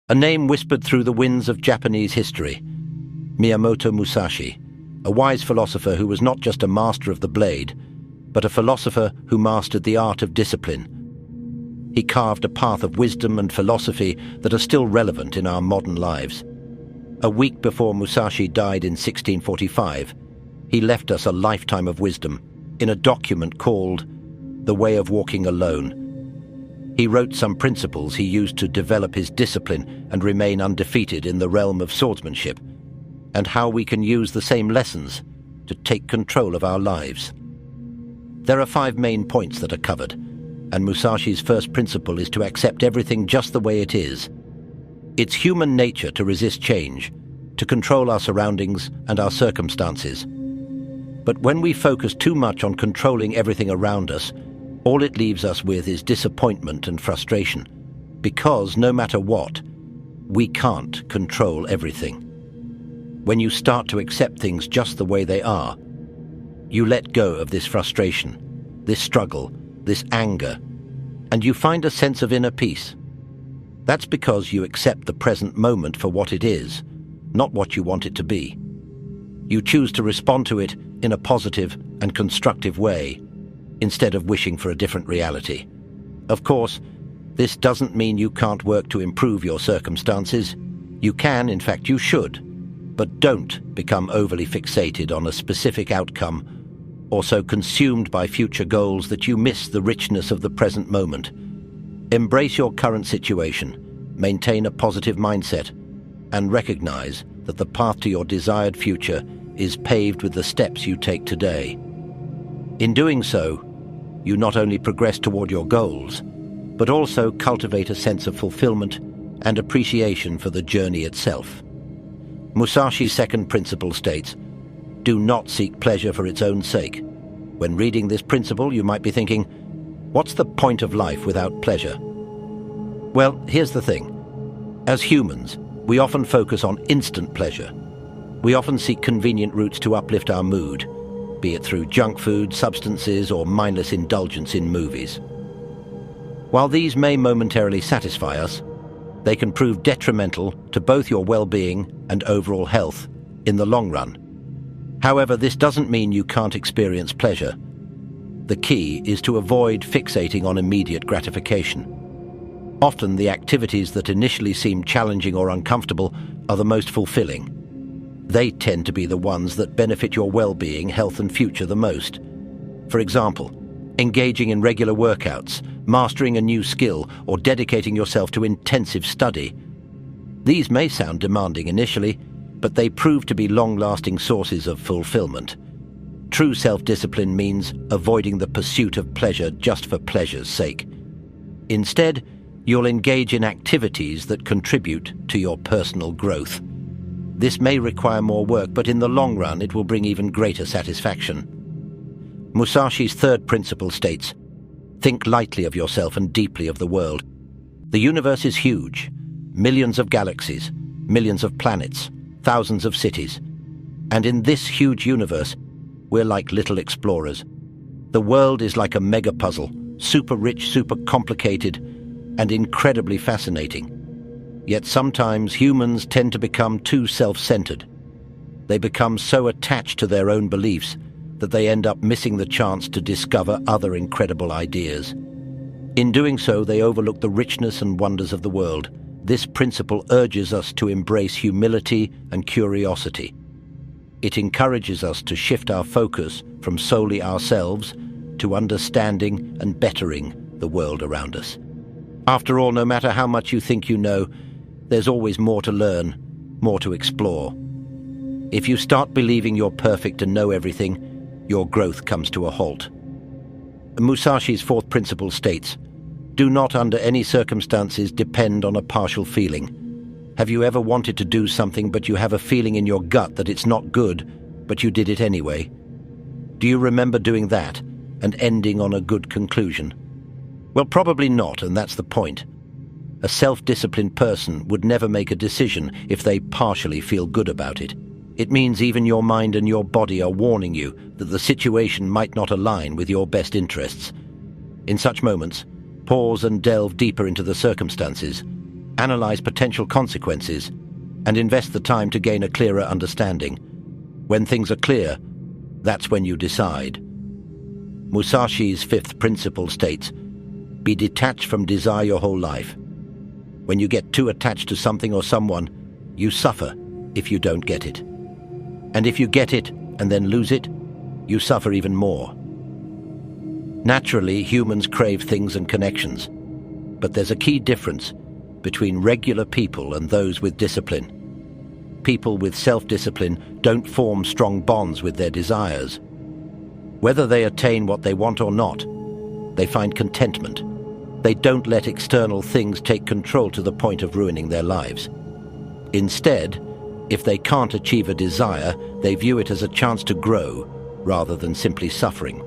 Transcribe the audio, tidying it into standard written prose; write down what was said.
A name whispered through the winds of Japanese history. Miyamoto Musashi, a wise philosopher who was not just a master of the blade, but a philosopher who mastered the art of discipline. He carved a path of wisdom and philosophy that are still relevant in our modern lives. A week before Musashi died in 1645, he left us a lifetime of wisdom in a document called The Way of Walking Alone. He wrote some principles he used to develop his discipline and remain undefeated in the realm of swordsmanship, and how we can use the same lessons to take control of our lives. There are 5 main points that are covered, and Musashi's first principle is to accept everything just the way it is. It's human nature to resist change, to control our surroundings and our circumstances. But when we focus too much on controlling everything around us, all it leaves us with is disappointment and frustration, because no matter what, we can't control everything. When you start to accept things just the way they are, you let go of this frustration, this struggle, this anger, and you find a sense of inner peace. That's because you accept the present moment for what it is, not what you want it to be. You choose to respond to it in a positive and constructive way, instead of wishing for a different reality. Of course, this doesn't mean you can't work to improve your circumstances. You can, in fact you should, but don't become overly fixated on a specific outcome or so consumed by future goals that you miss the richness of the present moment. Embrace your current situation, maintain a positive mindset, and recognize that the path to your desired future is paved with the steps you take today. In doing so, you not only progress toward your goals, but also cultivate a sense of fulfillment and appreciation for the journey itself. Musashi's second principle states, "Do not seek pleasure for its own sake." When reading this principle, you might be thinking, what's the point of life without pleasure? Well, here's the thing. As humans, we often focus on instant pleasure. We often seek convenient routes to uplift our mood, be it through junk food, substances, or mindless indulgence in movies. While these may momentarily satisfy us, they can prove detrimental to both your well-being and overall health in the long run. However, this doesn't mean you can't experience pleasure. The key is to avoid fixating on immediate gratification. Often, the activities that initially seem challenging or uncomfortable are the most fulfilling. They tend to be the ones that benefit your well-being, health, and future the most. For example, engaging in regular workouts, mastering a new skill, or dedicating yourself to intensive study. These may sound demanding initially, but they prove to be long-lasting sources of fulfillment. True self-discipline means avoiding the pursuit of pleasure just for pleasure's sake. Instead, you'll engage in activities that contribute to your personal growth. This may require more work, but in the long run it will bring even greater satisfaction. Musashi's third principle states, "Think lightly of yourself and deeply of the world." The universe is huge. Millions of galaxies, millions of planets, thousands of cities. And in this huge universe, we're like little explorers. The world is like a mega puzzle, super rich, super complicated, and incredibly fascinating. Yet sometimes humans tend to become too self-centered. They become so attached to their own beliefs that they end up missing the chance to discover other incredible ideas. In doing so, they overlook the richness and wonders of the world. This principle urges us to embrace humility and curiosity. It encourages us to shift our focus from solely ourselves to understanding and bettering the world around us. After all, no matter how much you think you know, there's always more to learn, more to explore. If you start believing you're perfect and know everything, your growth comes to a halt. Musashi's fourth principle states, "Do not under any circumstances depend on a partial feeling." Have you ever wanted to do something but you have a feeling in your gut that it's not good, but you did it anyway? Do you remember doing that and ending on a good conclusion? Well, probably not, and that's the point. A self-disciplined person would never make a decision if they partially feel good about it. It means even your mind and your body are warning you that the situation might not align with your best interests. In such moments, pause and delve deeper into the circumstances. analyze potential consequences, and invest the time to gain a clearer understanding. When things are clear, that's when you decide. Musashi's fifth principle states, "Be detached from desire your whole life." When you get too attached to something or someone, you suffer if you don't get it. And if you get it and then lose it, you suffer even more. Naturally, humans crave things and connections, but there's a key difference between regular people and those with discipline. People with self-discipline don't form strong bonds with their desires. Whether they attain what they want or not, they find contentment. They don't let external things take control to the point of ruining their lives. Instead, if they can't achieve a desire, they view it as a chance to grow rather than simply suffering.